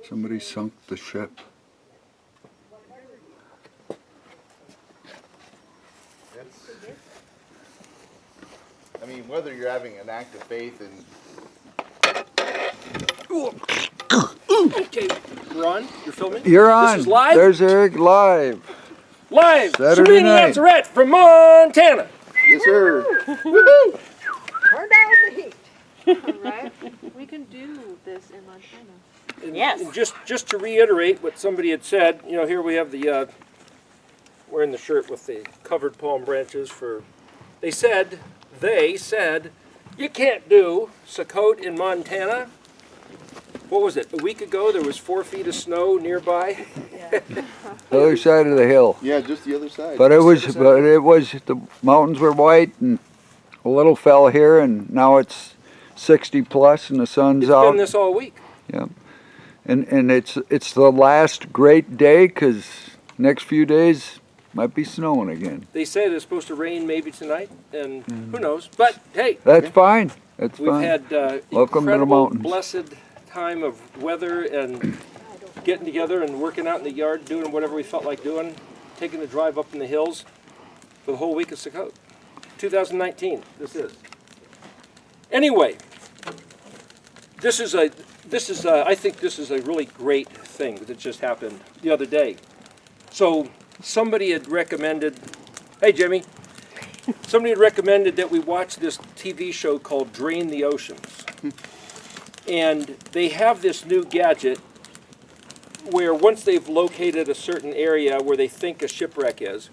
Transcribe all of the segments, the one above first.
Somebody sunk the ship. I mean, whether you're having an act of faith and Okay, we're on. You're filming. You're on. This is live. There's Eric live. Live. Saturday Serena night. Nazareth from Montana. yes, sir. Woohoo! Turn down the heat. All right, we can do this in Montana. And just to reiterate what somebody had said, you know, here we have the wearing the shirt with the covered palm branches for. They said you can't do Sukkot in Montana. What was it? A week ago there was 4 feet of snow nearby. The other side of the hill. Yeah, just the other side. But it was the mountains were white and a little fell here, and now it's 60 plus and the sun's It's out. been this all week. Yeah, and it's the last great day, because next few days might be snowing again. They say it's supposed to rain maybe tonight, and who knows? But hey, That's fine. That's we've fine. had Welcome to the incredible, mountains. blessed time of weather and getting together and working out in the yard, doing whatever we felt like doing, taking the drive up in the hills for the whole week of Sukkot. 2019, this is. Anyway, I think this is a really great thing that just happened the other day. So somebody had recommended, hey Jimmy, somebody had recommended that we watch this TV show called Drain the Oceans. And they have this new gadget where once they've located a certain area where they think a shipwreck is,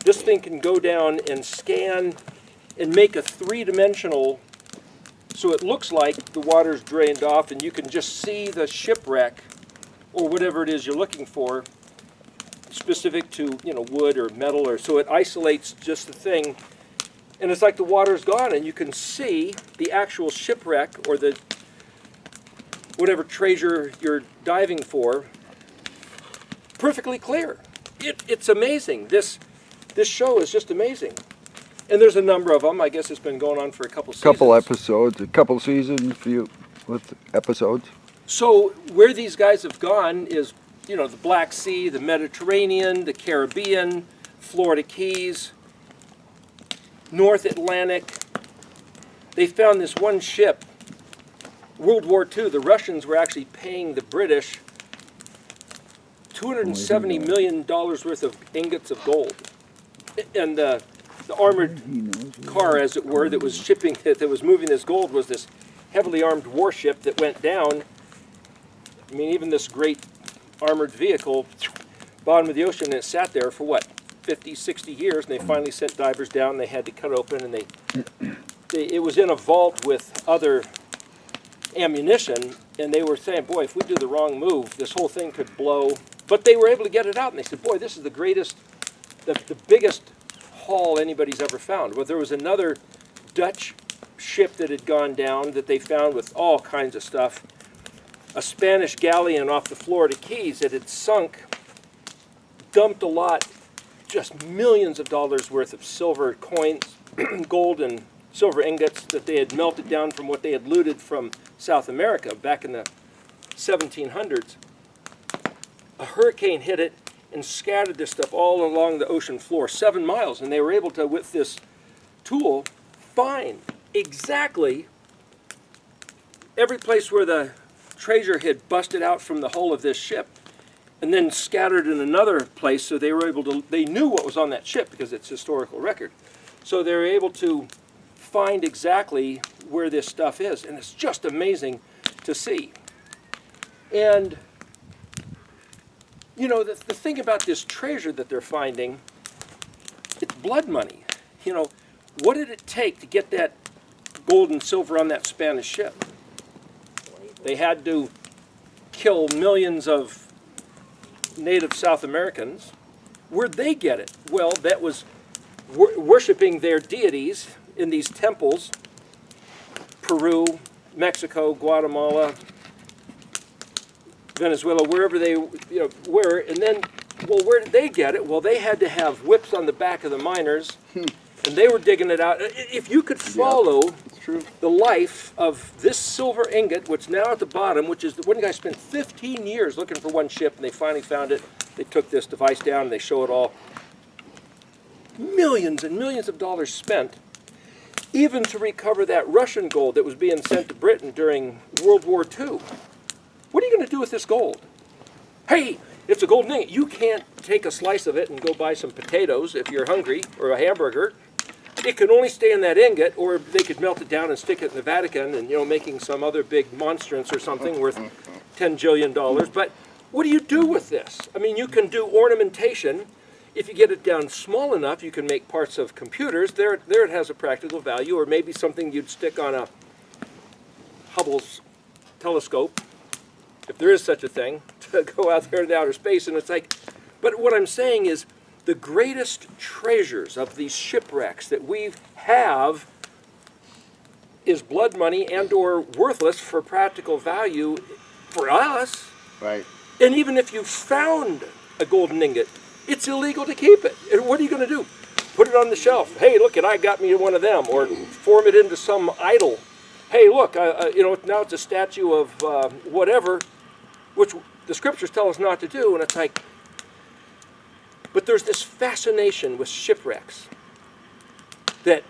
this thing can go down and scan and make a three-dimensional, so it looks like the water's drained off and you can just see the shipwreck or whatever it is you're looking for, specific to, you know, wood or metal, or so it isolates just the thing, and it's like the water's gone and you can see the actual shipwreck or the whatever treasure you're diving for perfectly clear. It's amazing. This show is just amazing. And there's a number of them. I guess it's been going on for a couple seasons. A couple seasons with episodes. So where these guys have gone is, you know, the Black Sea, the Mediterranean, the Caribbean, Florida Keys, North Atlantic. They found this one ship, World War II. The Russians were actually paying the British $270 million worth of ingots of gold. And the armored car, as it were, that was shipping, that was moving this gold was this heavily armed warship that went down. I mean, even this great armored vehicle, bottom of the ocean, and it sat there for what, 50, 60 years, and they finally sent divers down, and they had to cut open, and it was in a vault with other ammunition, and they were saying, boy, if we do the wrong move, this whole thing could blow. But they were able to get it out, and they said, boy, this is the greatest, the biggest haul anybody's ever found. Well, there was another Dutch ship that had gone down that they found with all kinds of stuff. A Spanish galleon off the Florida Keys that had sunk, dumped a lot, just millions of dollars worth of silver coins, gold and silver ingots that they had melted down from what they had looted from South America back in the 1700s. A hurricane hit it and scattered this stuff all along the ocean floor, 7 miles, and they were able to, with this tool, find exactly every place where the treasure had busted out from the hull of this ship and then scattered in another place, so they were able to, they knew what was on that ship because it's historical record. So they were able to find exactly where this stuff is, and it's just amazing to see. And you know, the thing about this treasure that they're finding, it's blood money. You know, what did it take to get that gold and silver on that Spanish ship? They had to kill millions of native South Americans. Where'd they get it? Well, that was worshiping their deities in these temples, Peru, Mexico, Guatemala, Venezuela, wherever they were, and then, well, where did they get it? Well, they had to have whips on the back of the miners, and they were digging it out. If you could follow true. the life of this silver ingot, which now at the bottom, which is the one guy spent 15 years looking for one ship, and they finally found it. They took this device down and they show it all. Millions and millions of dollars spent, even to recover that Russian gold that was being sent to Britain during World War II. What are you going to do with this gold? Hey, it's a golden ingot. You can't take a slice of it and go buy some potatoes if you're hungry, or a hamburger. It can only stay in that ingot, or they could melt it down and stick it in the Vatican and, making some other big monstrance or something worth $10 jillion. But what do you do with this? I mean, you can do ornamentation. If you get it down small enough, you can make parts of computers. There it has a practical value, or maybe something you'd stick on a Hubble's telescope, if there is such a thing, to go out there into outer space. And it's like, but what I'm saying is, the greatest treasures of these shipwrecks that we have is blood money and or worthless for practical value for us. Right. And even if you found a golden ingot, it's illegal to keep it. And what are you going to do? Put it on the shelf. Hey, look, I got me one of them. Or form it into some idol. Hey, look, now it's a statue of whatever, which the scriptures tell us not to do. And it's like, but there's this fascination with shipwrecks that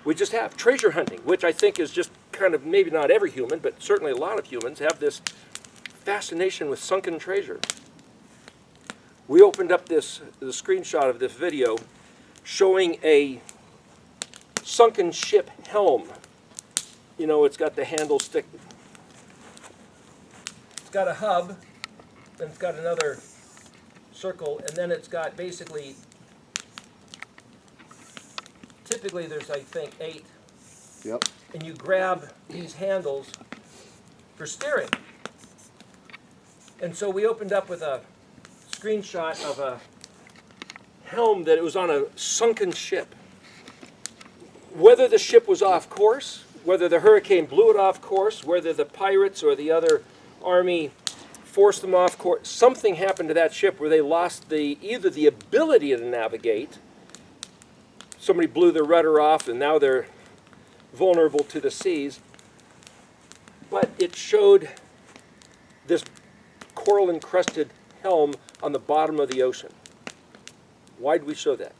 we just have. Treasure hunting, which I think is just kind of, maybe not every human, but certainly a lot of humans have this fascination with sunken treasure. We opened up the screenshot of this video showing a sunken ship helm. It's got the handle stick. It's got a hub, and it's got another circle, and then it's got basically, typically there's, I think, 8. Yep. And you grab these handles for steering. And so we opened up with a screenshot of a helm that it was on a sunken ship. Whether the ship was off course, whether the hurricane blew it off course, whether the pirates or the other army forced them off course, something happened to that ship where they lost either the ability to navigate, somebody blew their rudder off and now they're vulnerable to the seas, but it showed this coral-encrusted helm on the bottom of the ocean. Why did we show that?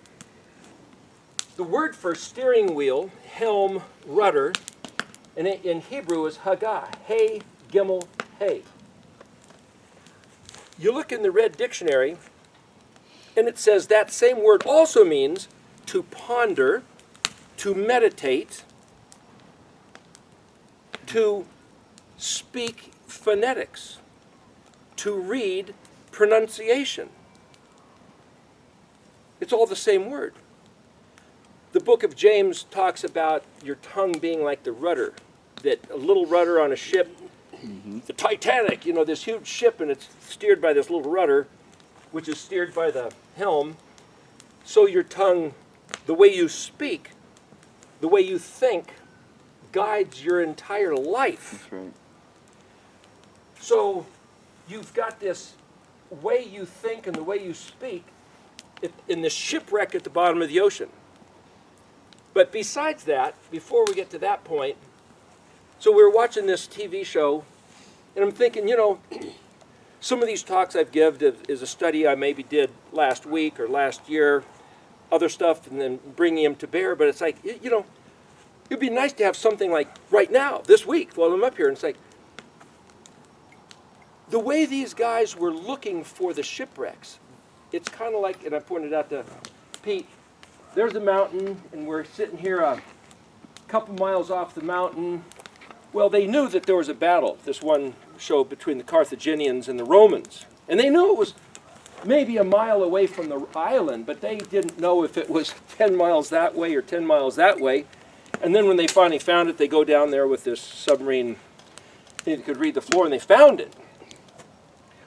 The word for steering wheel, helm, rudder, in Hebrew is hagah, hey, gimel, hey. You look in the Red Dictionary, and it says that same word also means to ponder, to meditate, to speak phonetics, to read pronunciation. It's all the same word. The book of James talks about your tongue being like the rudder, that a little rudder on a ship, the Titanic, this huge ship, and it's steered by this little rudder, which is steered by the helm. So your tongue, the way you speak, the way you think, guides your entire life. That's right. So you've got this way you think and the way you speak in the shipwreck at the bottom of the ocean. But besides that, before we get to that point, so we were watching this TV show, and I'm thinking, some of these talks I've given is a study I maybe did last week or last year, other stuff, and then bringing them to bear. But it's like, it'd be nice to have something like right now, this week, while I'm up here, and it's like, the way these guys were looking for the shipwrecks, it's kind of like, and I pointed out to Pete, there's a mountain, and we're sitting here a couple miles off the mountain. Well, they knew that there was a battle, this one show, between the Carthaginians and the Romans. And they knew it was maybe a mile away from the island, but they didn't know if it was 10 miles that way or 10 miles that way. And then when they finally found it, they go down there with this submarine thing that could read the floor, and they found it.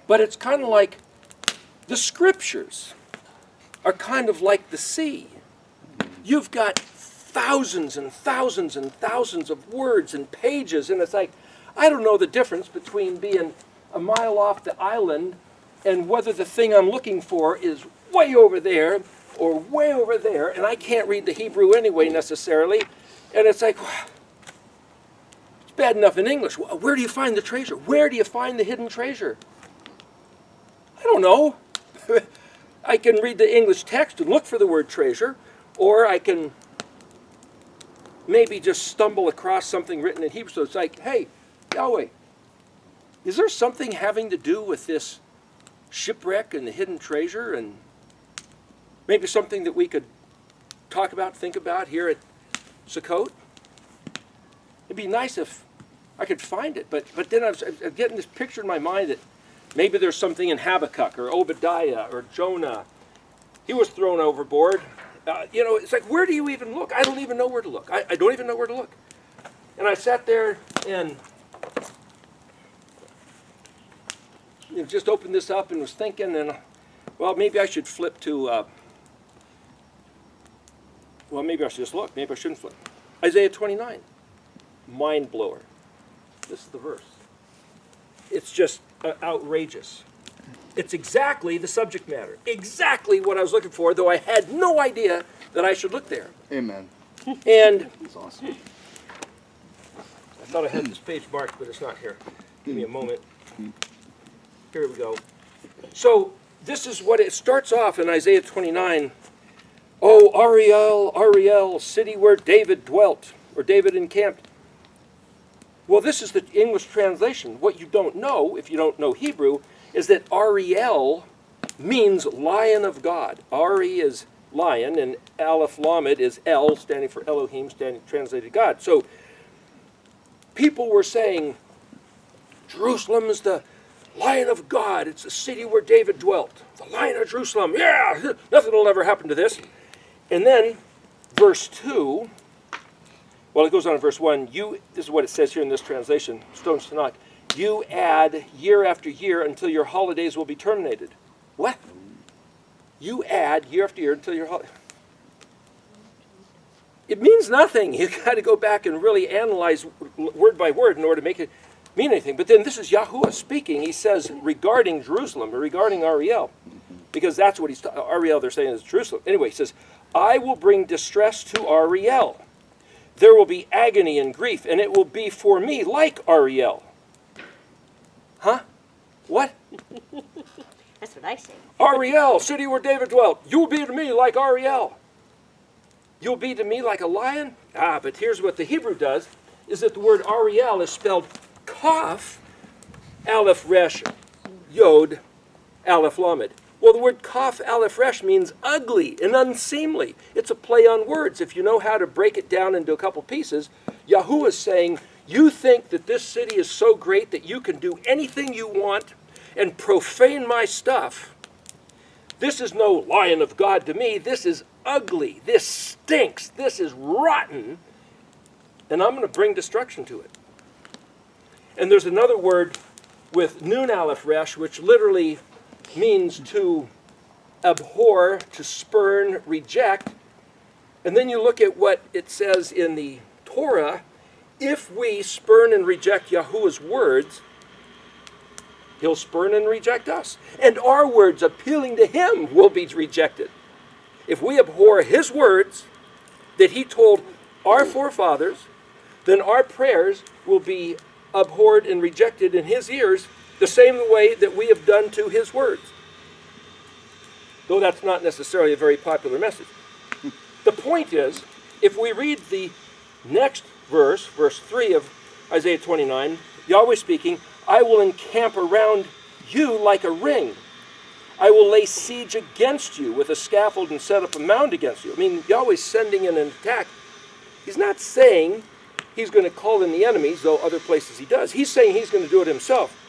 But it's kind of like the scriptures are kind of like the sea. You've got thousands and thousands and thousands of words and pages, and it's like, I don't know the difference between being a mile off the island and whether the thing I'm looking for is way over there or way over there, and I can't read the Hebrew anyway necessarily, and it's like, bad enough in English. Where do you find the treasure? Where do you find the hidden treasure? I don't know. I can read the English text and look for the word treasure, or I can maybe just stumble across something written in Hebrew. So it's like, hey, Yahweh, is there something having to do with this shipwreck and the hidden treasure, and maybe something that we could talk about, think about here at Sukkot? It'd be nice if I could find it, but then I'm getting this picture in my mind that maybe there's something in Habakkuk or Obadiah or Jonah. He was thrown overboard. It's like, where do you even look? I don't even know where to look. I don't even know where to look. And I sat there and just opened this up and was thinking, and well, maybe I should flip to, maybe I should just look. Maybe I shouldn't flip. Isaiah 29. Mind blower. This is the verse. It's just outrageous. It's exactly the subject matter. Exactly what I was looking for, though I had no idea that I should look there. Amen. And That's awesome. I thought I had this page marked, but it's not here. Give me a moment. Here we go. So this is what it starts off in Isaiah 29. Oh, Ariel, Ariel, city where David dwelt, or David encamped. Well, this is the English translation. What you don't know, if you don't know Hebrew, is that Ariel means lion of God. Ari is lion, and aleph-lamed is El, standing for Elohim, translated God. So people were saying, Jerusalem is the lion of God. It's the city where David dwelt. The lion of Jerusalem. Yeah, nothing will ever happen to this. And then, verse 2, well, it goes on in verse 1. This is what it says here in this translation, Stone's Tanakh. You add year after year until your holidays will be terminated. What? You add year after year until your holidays. It means nothing. You've got to go back and really analyze word by word in order to make it mean anything. But then this is Yahuwah speaking. He says regarding Jerusalem, or regarding Ariel, because that's what Ariel, they're saying, is Jerusalem. Anyway, he says, I will bring distress to Ariel. There will be agony and grief, and it will be for me like Ariel. Huh? What? That's what I say. Ariel, city where David dwelt. You'll be to me like Ariel. You'll be to me like a lion? But here's what the Hebrew does, is that the word Ariel is spelled Kaf, aleph resh, yod, aleph lamed. Well, the word Kaf, aleph resh means ugly and unseemly. It's a play on words. If you know how to break it down into a couple pieces, Yahuwah is saying, you think that this city is so great that you can do anything you want and profane my stuff. This is no lion of God to me. This is ugly. This stinks. This is rotten. And I'm going to bring destruction to it. And there's another word with nun aleph resh, which literally means to abhor, to spurn, reject. And then you look at what it says in the Torah. If we spurn and reject Yahuwah's words, he'll spurn and reject us. And our words appealing to him will be rejected. If we abhor his words that he told our forefathers, then our prayers will be abhorred and rejected in his ears the same way that we have done to his words. Though that's not necessarily a very popular message. The point is, if we read the next verse, verse 3 of Isaiah 29, Yahweh speaking, I will encamp around you like a ring. I will lay siege against you with a scaffold and set up a mound against you. I mean, Yahweh's sending in an attack. He's not saying he's going to call in the enemies, though other places he does. He's saying he's going to do it himself.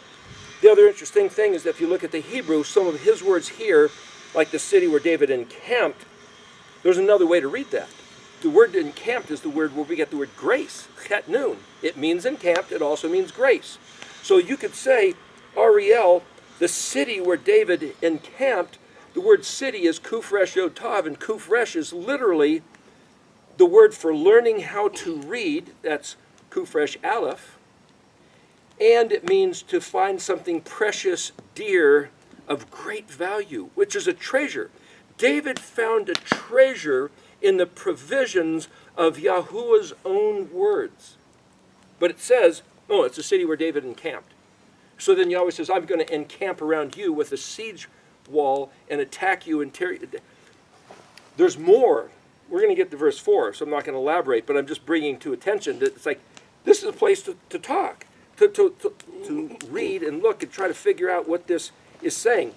The other interesting thing is that if you look at the Hebrew, some of his words here, like the city where David encamped, there's another way to read that. The word encamped is the word where we get the word grace, chet nun. It means encamped, it also means grace. So you could say, Ariel, the city where David encamped, the word city is kufresh yod tav, and kufresh is literally the word for learning how to read, that's kufresh aleph, and it means to find something precious, dear, of great value, which is a treasure. David found a treasure in the provisions of Yahuwah's own words. But it says, oh, it's a city where David encamped. So then Yahweh says, I'm going to encamp around you with a siege wall and attack you and tear you. There's more. We're going to get to verse 4, so I'm not going to elaborate, but I'm just bringing to attention that it's like, this is a place to talk, to read and look and try to figure out what this is saying.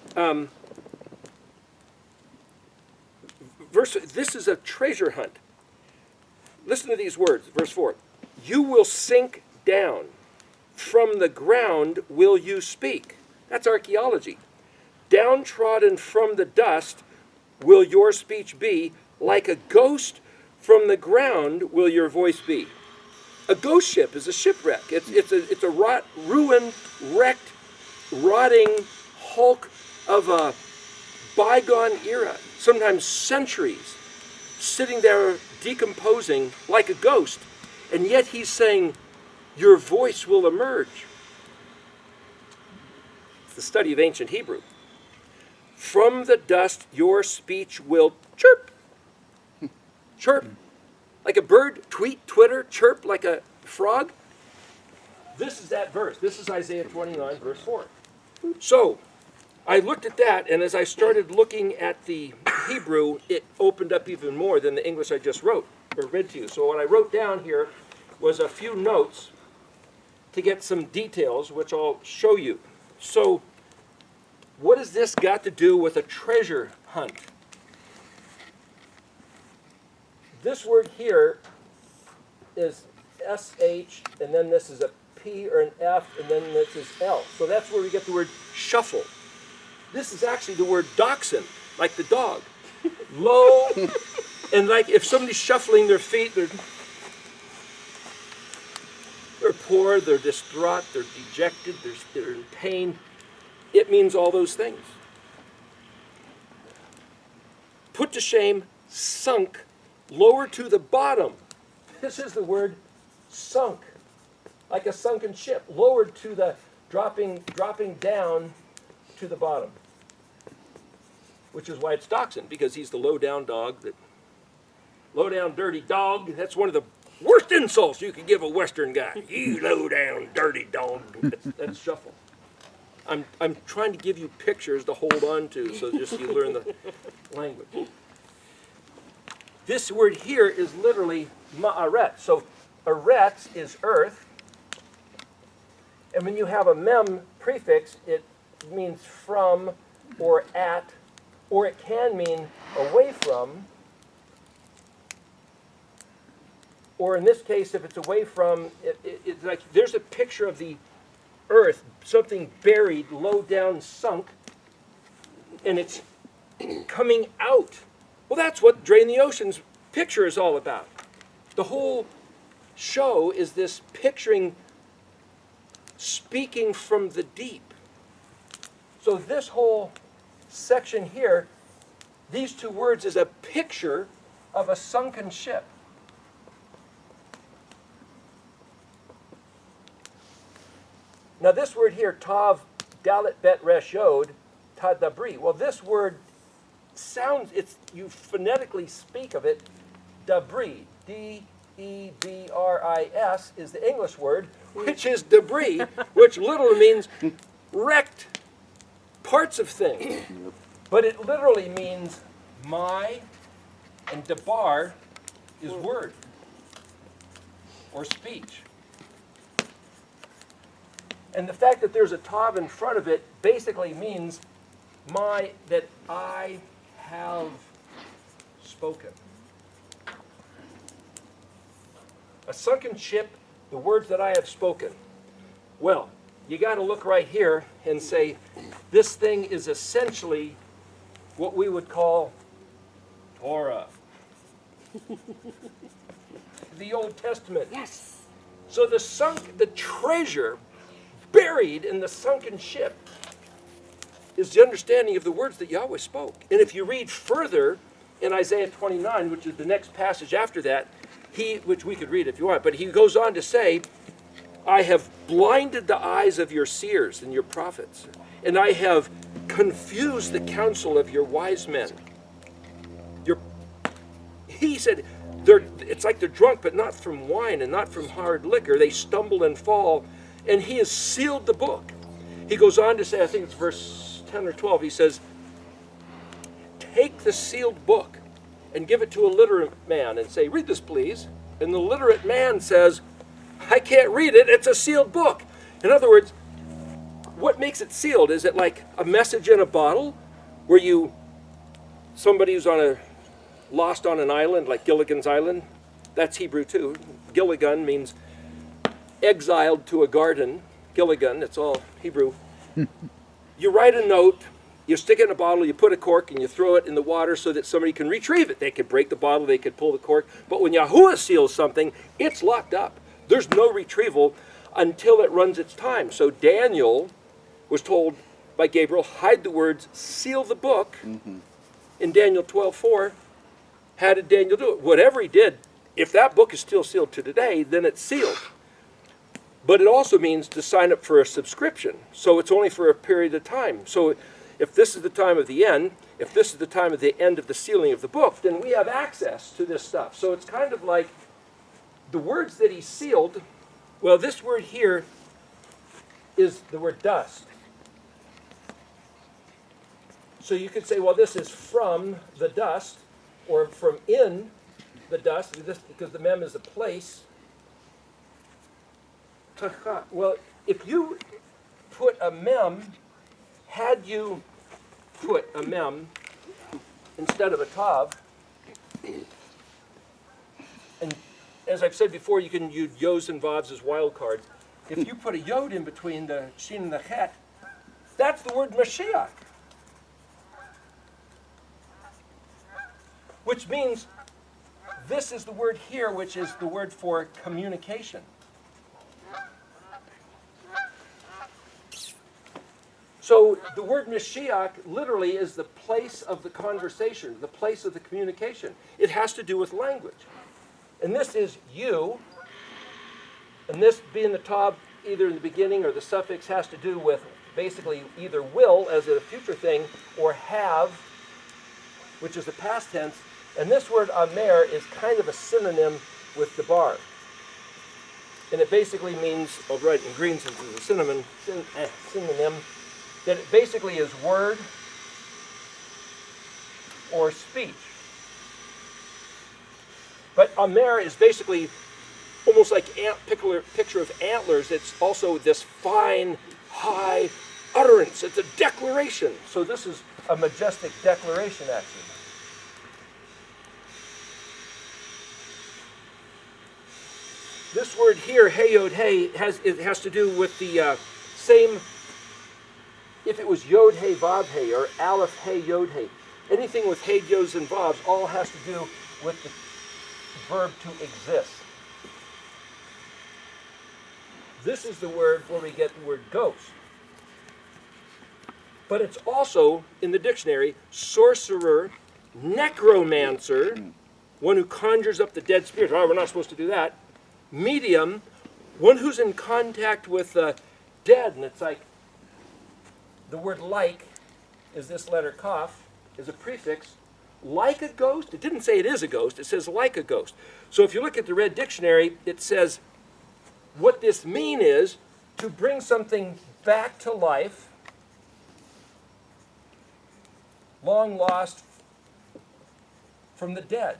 This is a treasure hunt. Listen to these words, verse 4. You will sink down. From the ground will you speak. That's archaeology. Downtrodden from the dust will your speech be. Like a ghost from the ground will your voice be. A ghost ship is a shipwreck. It's a ruined, wrecked, rotting hulk of a bygone era, sometimes centuries, sitting there decomposing like a ghost. And yet he's saying, your voice will emerge. It's the study of ancient Hebrew. From the dust your speech will chirp. Chirp. Like a bird, tweet, twitter, chirp like a frog. This is that verse. This is Isaiah 29, verse 4. So, I looked at that, and as I started looking at the Hebrew, it opened up even more than the English I just wrote, or read to you. So what I wrote down here was a few notes to get some details, which I'll show you. So, what has this got to do with a treasure hunt? This word here is SH, and then this is a P or an F, and then this is L. So that's where we get the word shuffle. This is actually the word dachshund, like the dog. Low, and like if somebody's shuffling their feet, they're poor, they're distraught, they're dejected, they're in pain. It means all those things. Put to shame, sunk, lower to the bottom. This is the word sunk, like a sunken ship, lowered to the dropping down to the bottom. Which is why it's dachshund, because he's the low-down dog, low-down dirty dog. That's one of the worst insults you could give a Western guy. You low-down dirty dog. That's shuffle. I'm trying to give you pictures to hold on to, so just you learn the language. This word here is literally ma'aret. So aretz is earth. And when you have a mem prefix, it means from or at, or it can mean away from. Or in this case, if it's away from, it's like there's a picture of the earth, something buried, low down, sunk, and it's coming out. Well, that's what Drain the Ocean's picture is all about. The whole show is this picturing, speaking from the deep. So this whole section here, these two words is a picture of a sunken ship. Now this word here, tav, dalet, bet, resh, yod, tadabri. Well, this word sounds, you phonetically speak of it, dabri, D-E-B-R-I-S is the English word, which is debris, which literally means wrecked parts of things. But it literally means my, and debar is word or speech. And the fact that there's a tav in front of it basically means that I have spoken. A sunken ship, the words that I have spoken. Well, you got to look right here and say, this thing is essentially what we would call Torah. The Old Testament. Yes. So the treasure buried in the sunken ship is the understanding of the words that Yahweh spoke. And if you read further in Isaiah 29, which is the next passage after that, which we could read if you want, but he goes on to say, I have blinded the eyes of your seers and your prophets, and I have confused the counsel of your wise men. He said, It's like they're drunk, but not from wine and not from hard liquor. They stumble and fall, and he has sealed the book. He goes on to say, I think it's verse 10 or 12, he says, take the sealed book and give it to a literate man and say, read this, please. And the literate man says, I can't read it. It's a sealed book. In other words, what makes it sealed? Is it like a message in a bottle where somebody who's lost on an island, like Gilligan's Island? That's Hebrew too. Gilligan means exiled to a garden. Gilligan, it's all Hebrew. You write a note, you stick it in a bottle, you put a cork, and you throw it in the water so that somebody can retrieve it. They could break the bottle, they could pull the cork. But when Yahuwah seals something, it's locked up. There's no retrieval until it runs its time. So Daniel was told by Gabriel, hide the words, seal the book. In Daniel 12:4, how did Daniel do it? Whatever he did, if that book is still sealed to today, then it's sealed. But it also means to sign up for a subscription. So it's only for a period of time. So if this is the time of the end, if this is the time of the end of the sealing of the book, then we have access to this stuff. So it's kind of like the words that he sealed. Well, this word here is the word dust. So you could say, well, this is from the dust, or from in the dust, because the mem is a place. Well, if you put a mem, had you put a mem instead of a tav, and as I've said before, you can use yods and vavs as wild cards. If you put a yod in between the shin and the chet, that's the word Mashiach. Which means this is the word here, which is the word for communication. So the word Mashiach literally is the place of the conversation, the place of the communication. It has to do with language. And this is you, and this being the tav either in the beginning or the suffix has to do with basically either will as a future thing or have, which is the past tense. And this word amer is kind of a synonym with debar. And it basically means, I'll write in green since it's a synonym, that it basically is word or speech. But amer is basically almost like picture of antlers. It's also this fine, high utterance. It's a declaration. So this is a majestic declaration, actually. This word here, hey yod hey, has to do with the same. If it was yod hey vav hey or aleph hey yod hey, anything with hey yods and vavs all has to do with the verb to exist. This is the word where we get the word ghost. But it's also in the dictionary sorcerer, necromancer, one who conjures up the dead spirits. Oh, we're not supposed to do that. Medium, one who's in contact with the dead, and it's like the word like is this letter kaf, is a prefix. Like a ghost, it didn't say it is a ghost, it says like a ghost. So if you look at the Red Dictionary, it says what this mean is to bring something back to life, long lost from the dead.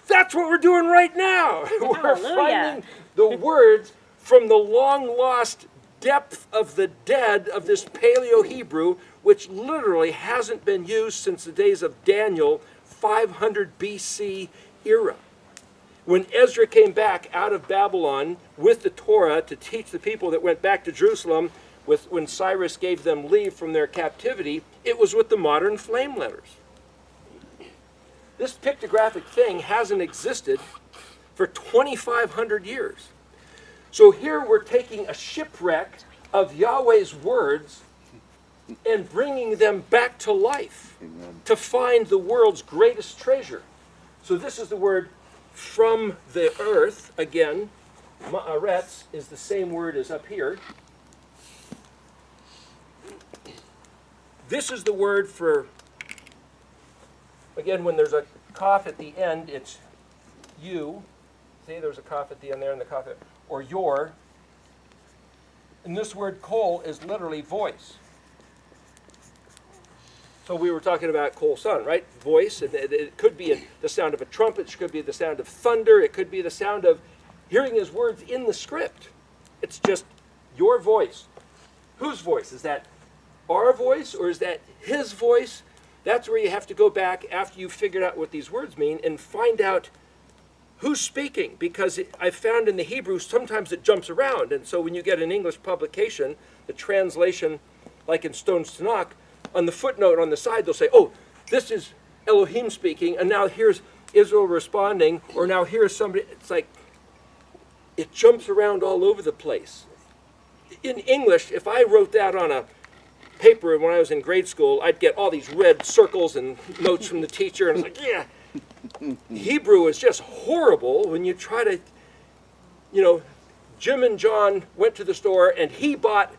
That's what we're doing right now. We're Hallelujah. finding the words from the long-lost depth of the dead of this Paleo-Hebrew, which literally hasn't been used since the days of Daniel, 500 BC era. When Ezra came back out of Babylon with the Torah to teach the people that went back to Jerusalem, when Cyrus gave them leave from their captivity, it was with the modern flame letters. This pictographic thing hasn't existed for 2,500 years. So here we're taking a shipwreck of Yahweh's words and bringing them back to life. Amen. To find the world's greatest treasure. So this is the word from the earth. Again, ma'aretz is the same word as up here. This is the word for Again, when there's a cough at the end, it's you. See, there's a cough at the end there and the cough there. Or your. And this word kol is literally voice. So we were talking about kol son, right? Voice. And it could be the sound of a trumpet. It could be the sound of thunder. It could be the sound of hearing his words in the script. It's just your voice. Whose voice? Is that our voice or is that his voice? That's where you have to go back after you've figured out what these words mean and find out who's speaking, because I've found in the Hebrew sometimes it jumps around, and so when you get an English publication, the translation, like in Stone's Tanakh, on the footnote on the side they'll say, oh, this is Elohim speaking, and now here's Israel responding, or now here's somebody. It's like it jumps around all over the place. In English, if I wrote that on a paper when I was in grade school, I'd get all these red circles and notes from the teacher, and it's like, yeah. Hebrew is just horrible when you try to, Jim and John went to the store and he bought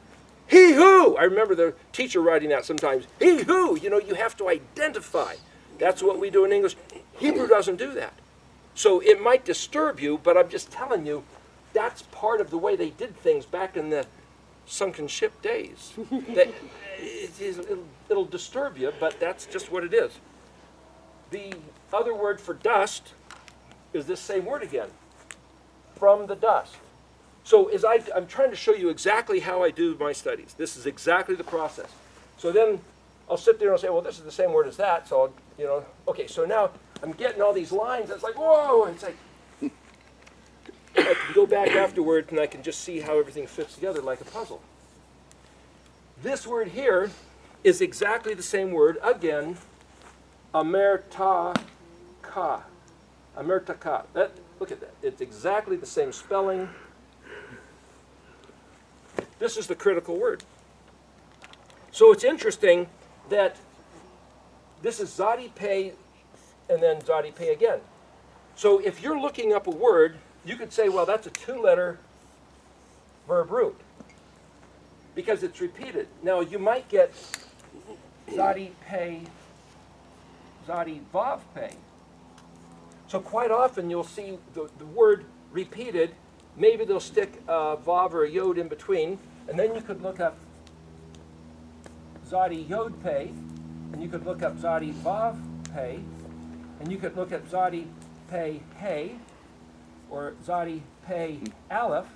he who. I remember the teacher writing that sometimes. He who, you have to identify. That's what we do in English. Hebrew doesn't do that. So it might disturb you, but I'm just telling you, that's part of the way they did things back in the sunken ship days. It'll disturb you, but that's just what it is. The other word for dust is this same word again, from the dust. So I'm trying to show you exactly how I do my studies. This is exactly the process. So then I'll sit there and I'll say, well, this is the same word as that. So, okay, so now I'm getting all these lines. It's like, whoa, it's like, I can go back afterwards and I can just see how everything fits together like a puzzle. This word here is exactly the same word, again, amer-ta-ka. Amer-ta-ka. Look at that. It's exactly the same spelling. This is the critical word. So it's interesting that this is zadi pei and then zadi pei again. So if you're looking up a word, you could say, well, that's a two-letter verb root because it's repeated. Now, you might get zadi pei, zadi vav pei. So quite often you'll see the word repeated. Maybe they'll stick a vav or a yod in between, and then you could look up zadi yod pei, and you could look up zadi vav pei, and you could look up zadi pei hey, or zadi pei aleph.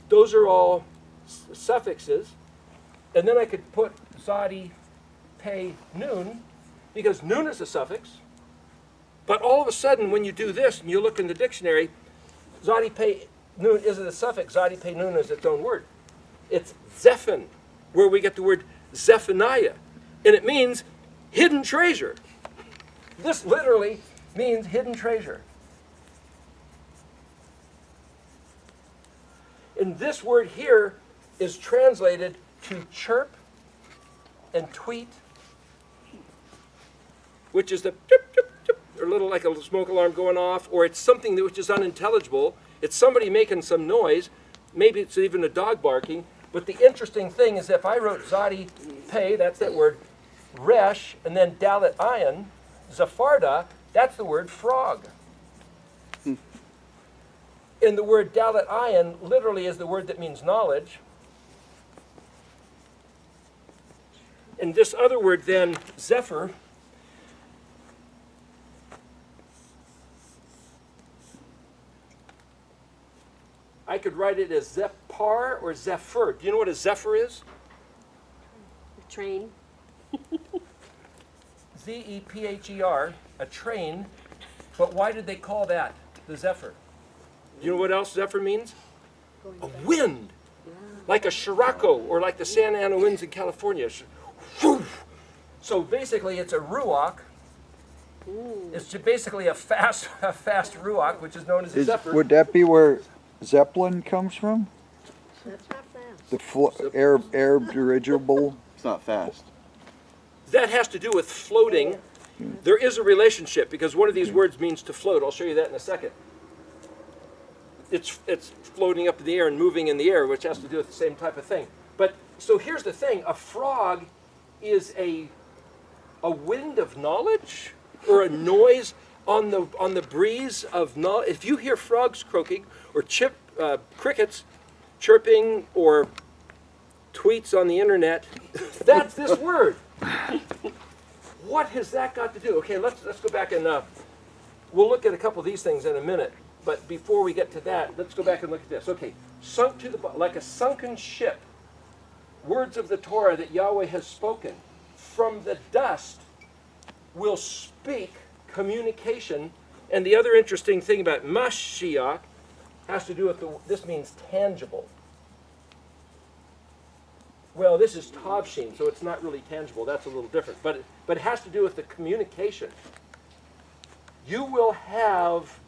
Those are all suffixes, and then I could put zadi pei nun, because nun is a suffix. But all of a sudden, when you do this and you look in the dictionary, zadi pei nun isn't a suffix. Zadi pei nun is its own word. It's zephin, where we get the word Zephaniah, and it means hidden treasure. This literally means hidden treasure. And this word here is translated to chirp and tweet, which is the chirp, chirp, chirp, or a little like a smoke alarm going off, or it's something which is unintelligible. It's somebody making some noise. Maybe it's even a dog barking. But the interesting thing is if I wrote zadi pei, that's that word, resh, and then dalet ayin, zafarda, that's the word frog. And the word dalet ayin literally is the word that means knowledge. And this other word then, zephyr, I could write it as zephar or zephyr. Do you know what a zephyr is? A train. Z-E-P-H-E-R, a train. But why did they call that the zephyr? Do you know what else zephyr means? A wind. Like a Scirocco or like the Santa Ana winds in California. So basically it's a ruach. It's basically a fast ruach, which is known as a zephyr. Would that be where Zeppelin comes from? That's not fast. The Arab dirigible? It's not fast. That has to do with floating. There is a relationship because one of these words means to float. I'll show you that in a second. It's floating up in the air and moving in the air, which has to do with the same type of thing. But so here's the thing: a frog is a a wind of knowledge or a noise on the breeze of knowledge. If you hear frogs croaking or crickets chirping or tweets on the internet, that's this word. What has that got to do? Okay, let's go back and we'll look at a couple of these things in a minute. But before we get to that, let's go back and look at this. Okay, sunk to the like a sunken ship. Words of the Torah that Yahweh has spoken. From the dust will speak communication. And the other interesting thing about Mashiach has to do with this means tangible. Well, this is Tavshin, so it's not really tangible. That's a little different. But it has to do with the communication. You will have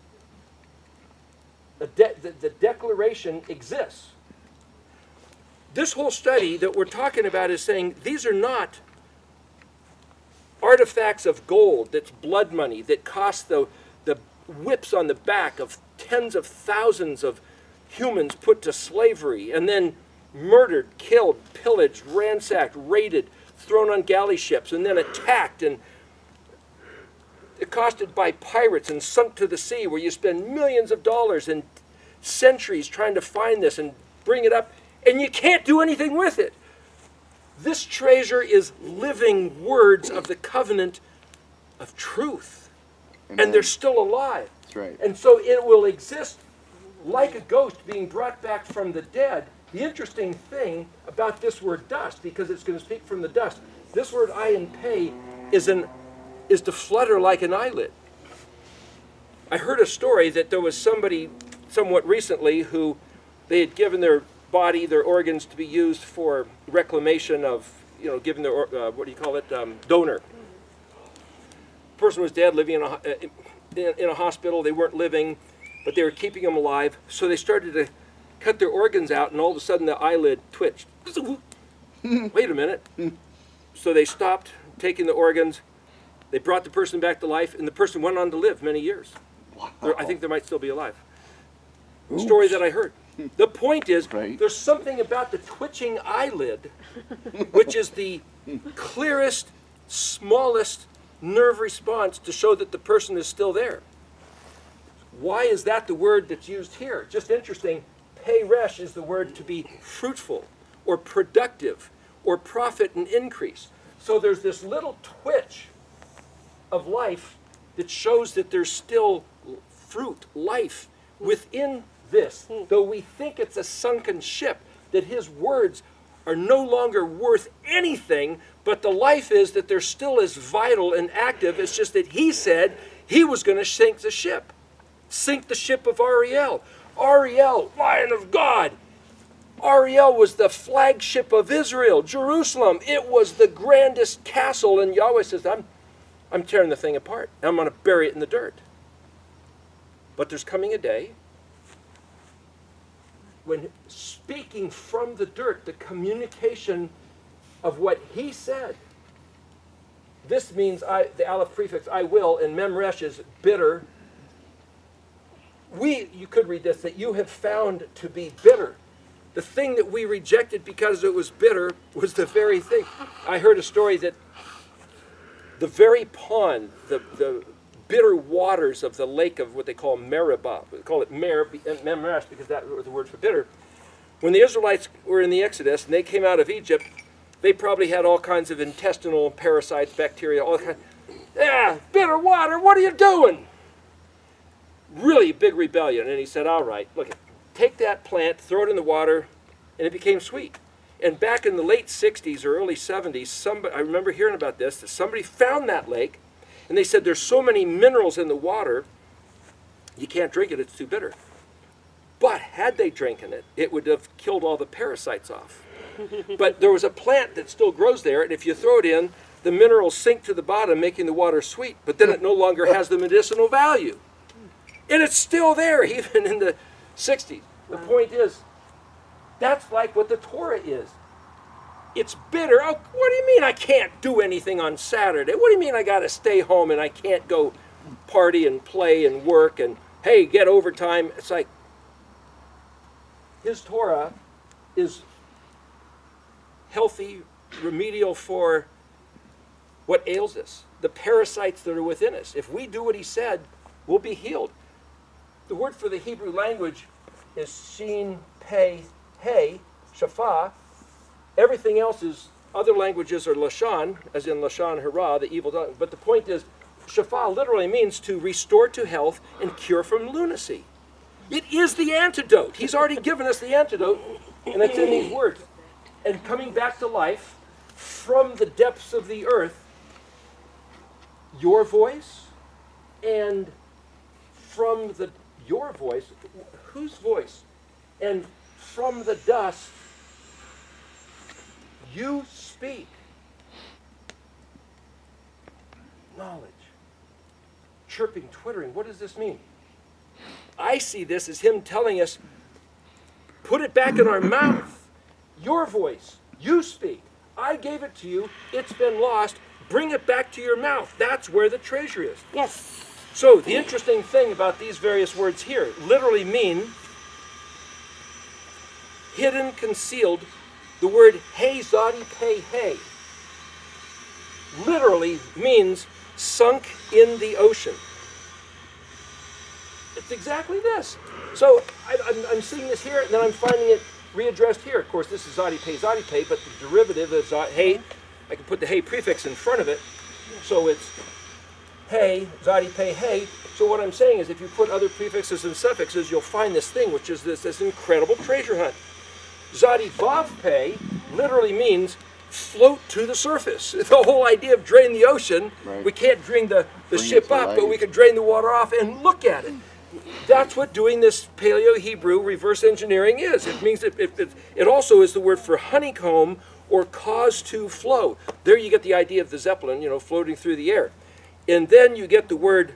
the declaration exists. This whole study that we're talking about is saying these are not artifacts of gold that's blood money that cost the whips on the back of tens of thousands of humans put to slavery and then murdered, killed, pillaged, ransacked, raided, thrown on galley ships, and then attacked and accosted by pirates and sunk to the sea, where you spend millions of dollars and centuries trying to find this and bring it up, and you can't do anything with it. This treasure is living words of the covenant of truth, and they're still alive. That's right. And so it will exist like a ghost being brought back from the dead. The interesting thing about this word dust, because it's going to speak from the dust, this word ayin pei is to flutter like an eyelid. I heard a story that there was somebody somewhat recently who they had given their body, their organs to be used for reclamation of, given their, donor. The person was dead, living in a hospital. They weren't living, but they were keeping them alive. So they started to cut their organs out, and all of a sudden the eyelid twitched. Wait a minute. So they stopped taking the organs. They brought the person back to life, and the person went on to live many years. Wow. I think they might still be alive. Oops. Story that I heard. The point is, Right. There's something about the twitching eyelid, which is the clearest, smallest nerve response to show that the person is still there. Why is that the word that's used here? Just interesting. Peresh is the word to be fruitful or productive or profit and increase. So there's this little twitch of life that shows that there's still fruit, life within this. Though we think it's a sunken ship, that his words are no longer worth anything, but the life is that they're still as vital and active. It's just that he said he was going to sink the ship of Ariel. Ariel, Lion of God. Ariel was the flagship of Israel, Jerusalem. It was the grandest castle, and Yahweh says, I'm tearing the thing apart. I'm going to bury it in the dirt. But there's coming a day when, speaking from the dirt, the communication of what he said, this means, the aleph prefix, I will, and memresh is bitter. You could read this, that you have found to be bitter. The thing that we rejected because it was bitter was the very thing. I heard a story that the very pond, the bitter waters of the lake of what they call Meribah, they call it Memresh because that was the word for bitter. When the Israelites were in the Exodus and they came out of Egypt, they probably had all kinds of intestinal parasites, bacteria, all kinds. Bitter water, what are you doing? Really big rebellion. And he said, all right, look, take that plant, throw it in the water, and it became sweet. And back in the late 60s or early 70s, I remember hearing about this, that somebody found that lake, and they said there's so many minerals in the water, you can't drink it, it's too bitter. But had they drinking it, it would have killed all the parasites off. But there was a plant that still grows there, and if you throw it in, the minerals sink to the bottom, making the water sweet, but then it no longer has the medicinal value. And it's still there, even in the 60s. The point is, that's like what the Torah is. It's bitter. Oh, what do you mean I can't do anything on Saturday? What do you mean I got to stay home and I can't go party and play and work and, hey, get overtime? It's like, his Torah is healthy, remedial for what ails us, the parasites that are within us. If we do what he said, we'll be healed. The word for the Hebrew language is shin, pei, hey, shapha. Everything else is, other languages are lashon, as in lashon hara, the evil tongue. But the point is, shapha literally means to restore to health and cure from lunacy. It is the antidote. He's already given us the antidote, and it's in these words. And coming back to life from the depths of the earth, your voice, and from your voice, whose voice? And from the dust, you speak knowledge. Chirping, twittering, what does this mean? I see this as him telling us, put it back in our mouth. Your voice, you speak. I gave it to you, it's been lost, bring it back to your mouth. That's where the treasure is. Yes. So the interesting thing about these various words here literally mean hidden, concealed. The word hey, zadi, pei, hey literally means sunk in the ocean. It's exactly this. So I'm seeing this here, and then I'm finding it readdressed here. Of course, this is zadi, pei, but the derivative is hey. I can put the hey prefix in front of it. So it's hey, zadi, pei, hey. So what I'm saying is if you put other prefixes and suffixes, you'll find this thing, which is this incredible treasure hunt. Zadi, vav, pei literally means float to the surface. The whole idea of drain the ocean, Right. we can't drain the Bring ship it to up, light. but we can drain the water off and look at it. That's what doing this Paleo-Hebrew reverse engineering is. It means it also is the word for honeycomb or cause to flow. There you get the idea of the Zeppelin, floating through the air. And then you get the word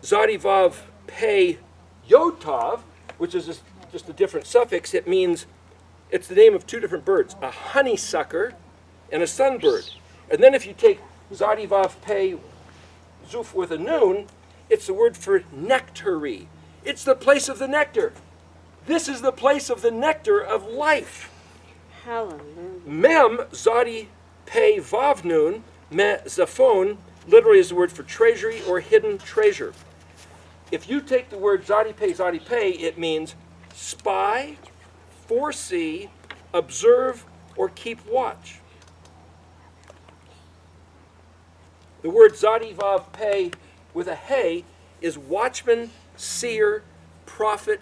zadi, vav, pei, yod-tav, which is just a different suffix. It means, it's the name of two different birds, a honeysucker and a sunbird. And then if you take zadi, vav, pei, zuf with a noon, it's the word for nectary. It's the place of the nectar. This is the place of the nectar of life. Hallelujah. Mem, zadi, pei, vav, noon, me, zaphon, literally is the word for treasury or hidden treasure. If you take the word zadi, pei, it means spy, foresee, observe, or keep watch. The word zadi, vav, pei with a hey is watchman, seer, prophet,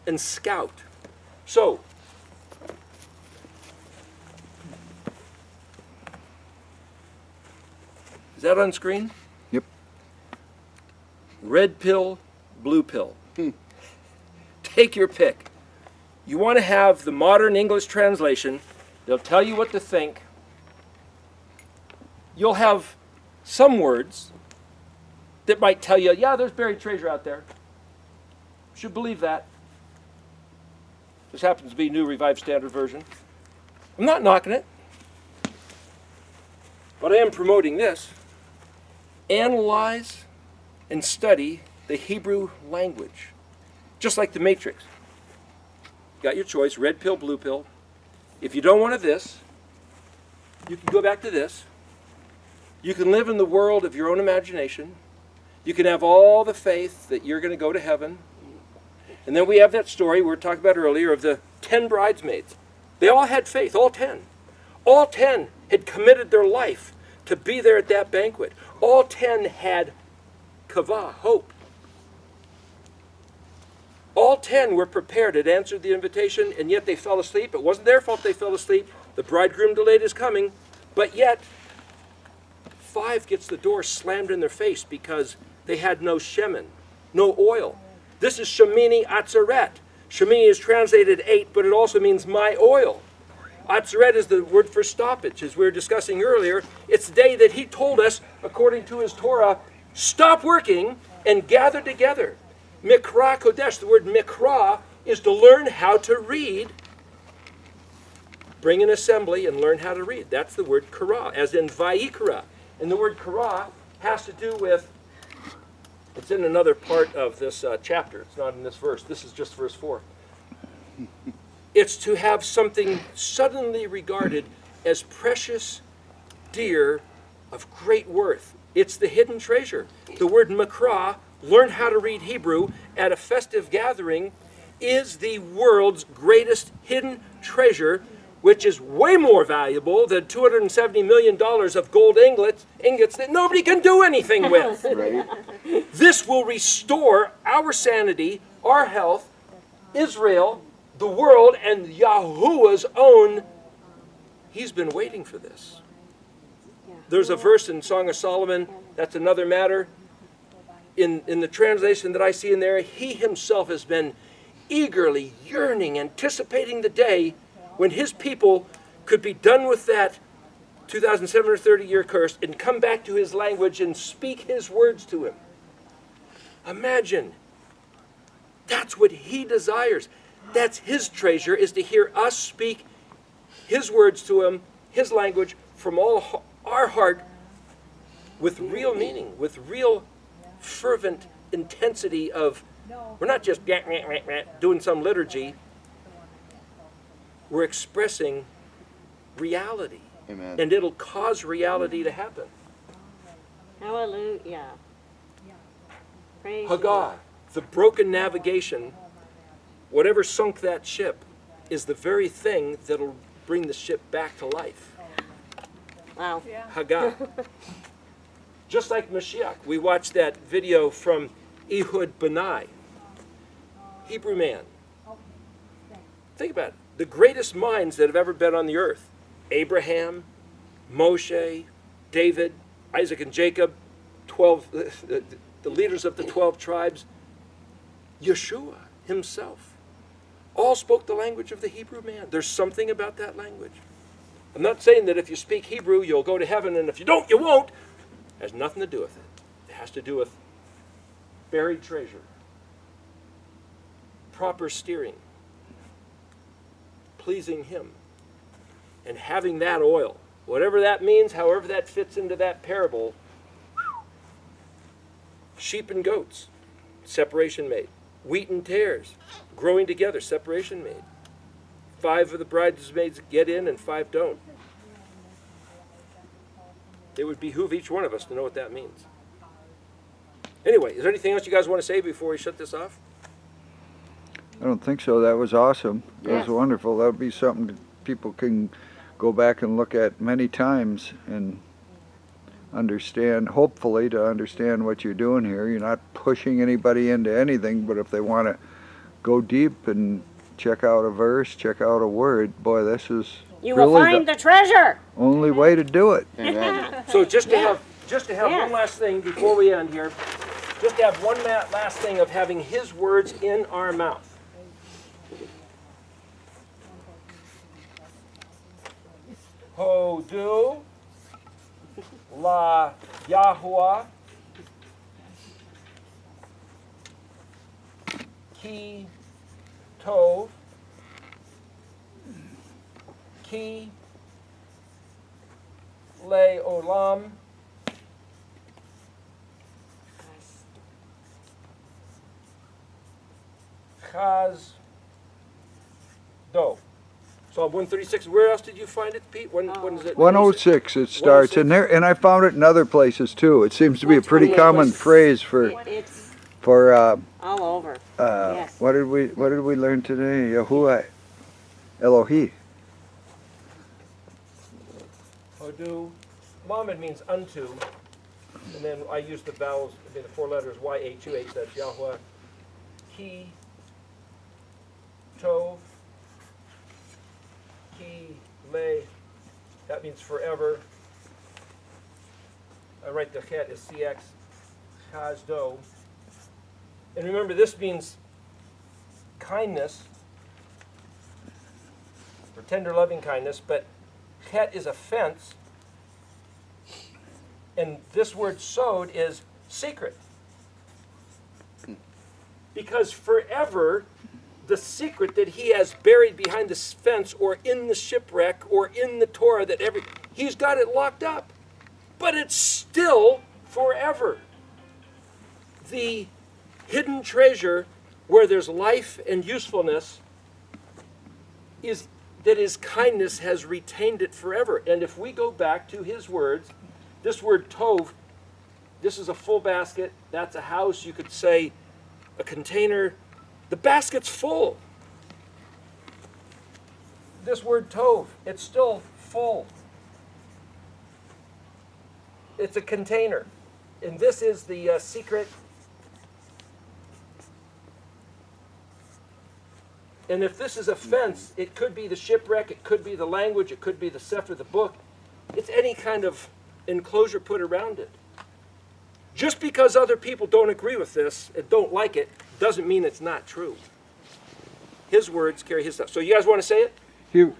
and scout. So, is that on screen? Yep. Red pill, blue pill. Take your pick. You want to have the modern English translation. They'll tell you what to think. You'll have some words that might tell you, yeah, there's buried treasure out there. You should believe that. This happens to be New Revised Standard Version. I'm not knocking it. But I am promoting this. Analyze and study the Hebrew language. Just like the Matrix. You got your choice, red pill, blue pill. If you don't want this, you can go back to this. You can live in the world of your own imagination. You can have all the faith that you're going to go to heaven. And then we have that story we were talking about earlier of the 10 bridesmaids. They all had faith, all 10. All 10 had committed their life to be there at that banquet. All 10 had kavah, hope. All 10 were prepared, had answered the invitation, and yet they fell asleep. It wasn't their fault they fell asleep. The bridegroom delayed his coming. But yet, 5 gets the door slammed in their face because they had no shemen, no oil. This is Shemini Atzeret. Shemini is translated 8, but it also means my oil. Atzeret is the word for stoppage, as we were discussing earlier. It's the day that he told us, according to his Torah, stop working and gather together. Mikra Kodesh, the word Mikra, is to learn how to read. Bring an assembly and learn how to read. That's the word Kara, as in Vayikra. And the word Kara has to do with, it's in another part of this chapter. It's not in this verse. This is just verse 4. It's to have something suddenly regarded as precious, dear, of great worth. It's the hidden treasure. The word makra, learn how to read Hebrew at a festive gathering, is the world's greatest hidden treasure, which is way more valuable than $270 million of gold ingots that nobody can do anything with. Right? This will restore our sanity, our health, Israel, the world, and Yahuwah's own. He's been waiting for this. There's a verse in Song of Solomon, that's another matter. In the translation that I see in there, he himself has been eagerly, yearning, anticipating the day when his people could be done with that 2,730-year curse and come back to his language and speak his words to him. Imagine. That's what he desires. That's his treasure, is to hear us speak his words to him, his language, from all our heart, with real meaning, with real fervent intensity of, we're not just doing some liturgy, we're expressing reality. Amen. And it'll cause reality to happen. Hallelujah. Praise Haggah, the broken navigation, whatever sunk that ship, is the very thing that'll bring the ship back to life. you. Wow. Haggah. Just like Mashiach. We watched that video from Ehud Benai, Hebrew man. Think about it. The greatest minds that have ever been on the earth. Abraham, Moshe, David, Isaac and Jacob, the leaders of the 12 tribes, Yeshua himself, all spoke the language of the Hebrew man. There's something about that language. I'm not saying that if you speak Hebrew, you'll go to heaven, and if you don't, you won't. It has nothing to do with it. It has to do with buried treasure, proper steering, pleasing him, and having that oil, whatever that means, however that fits into that parable. Sheep and goats, separation made. Wheat and tares, growing together, separation made. 5 of the bridesmaids get in and 5 don't. It would behoove each one of us to know what that means. Anyway, is there anything else you guys want to say before we shut this off? I don't think so. That was awesome. That was Yes. wonderful. That would be something that people can go back and look at many times and understand, hopefully, to understand what you're doing here. You're not pushing anybody into anything, but if they want to go deep and check out a verse, check out a word, boy, this is You will really find the treasure. only way to do it. Amen. So just to have Yeah. one last thing before we end here, just to have one last thing of having his words in our mouth. Hodu la Yahuwah ki tov ki le olam chaz do. Psalm 136. Where else did you find it, Pete? When is it? 106 it starts, and there, and I found it in other places too. It seems to be a pretty common phrase for It's all over. Yes. what did we learn today? Yahuwah Elohi. Hodu. Lamed means unto. And then I use the vowels, the 4 letters YH, that's Yahweh. Ki, Tov, Ki, Le, that means forever. I write the Chet as CX, Chaz, Do. And remember, this means kindness, or tender loving kindness, but Chet is a fence. And this word sod is secret. Because forever, the secret that he has buried behind the fence or in the shipwreck or in the Torah, he's got it locked up. But it's still forever. The hidden treasure where there's life and usefulness is that his kindness has retained it forever. And if we go back to his words, This word tov, this is a full basket. That's a house. You could say a container. The basket's full. This word tov, it's still full. It's a container. And this is the secret. And if this is a fence, it could be the shipwreck, it could be the language, it could be the sefer, the book. It's any kind of enclosure put around it. Just because other people don't agree with this and don't like it, doesn't mean it's not true. His words carry his stuff. So you guys want to say it?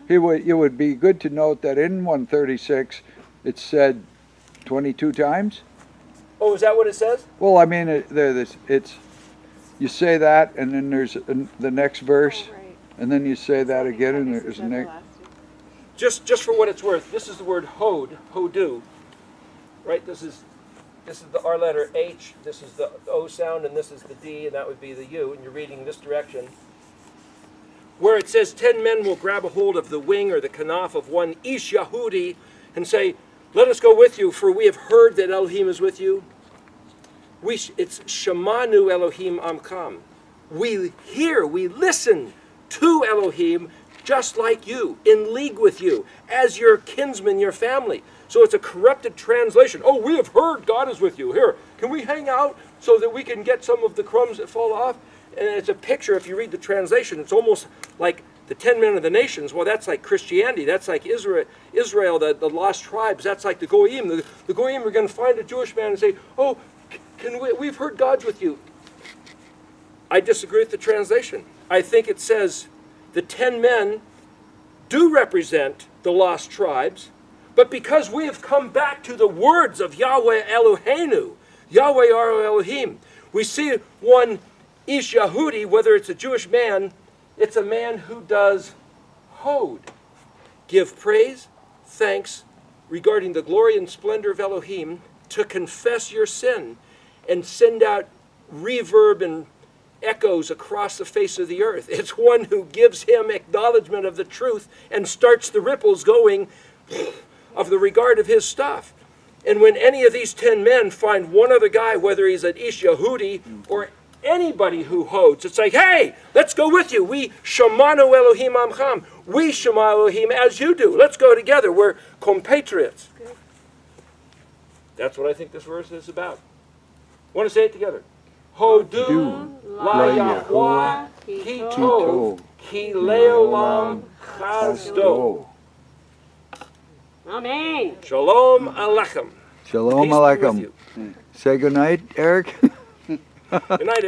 It would be good to note that in 136 it's said 22 times. Oh, is that what it says? Well, I mean, it's you say that, and then there's the next verse, Oh, right. and then you say that again, and This there's is the next. everlasting. Just for what it's worth, this is the word hodu, right? This is the R letter H, this is the O sound, and this is the D, and that would be the U, and you're reading this direction. Where it says 10 men will grab a hold of the wing or the kanaf of one Ish Yahudi and say, let us go with you, for we have heard that Elohim is with you. It's Shamanu Elohim Amkam. We hear, we listen to Elohim just like you, in league with you, as your kinsman, your family. So it's a corrupted translation. Oh, we have heard God is with you. Here, can we hang out so that we can get some of the crumbs that fall off? And it's a picture, if you read the translation, it's almost like the 10 men of the nations. Well, that's like Christianity. That's like Israel, the lost tribes. That's like the Goyim. The Goyim are going to find a Jewish man and say, oh, we've heard God's with you. I disagree with the translation. I think it says the 10 men do represent the lost tribes, but because we have come back to the words of Yahweh Eloheinu, Yahweh our Elohim, we see one Ish Yahudi, whether it's a Jewish man, it's a man who does hod, give praise, thanks, regarding the glory and splendor of Elohim, to confess your sin and send out reverb and echoes across the face of the earth. It's one who gives him acknowledgement of the truth and starts the ripples going of the regard of his stuff. And when any of these 10 men find one other guy, whether he's an Ish Yahudi or anybody who hodes, it's like, hey, let's go with you. We Shamanu Elohim Amcham. We Shema Elohim as you do. Let's go together. We're compatriots. That's what I think this verse is about. Want to say it together? Hodu la Yahweh ki tov ki leolam chazdo. Amen. Shalom Aleichem. Shalom Peace be with Aleichem. you. Say good night, Eric. Good night, Ariel.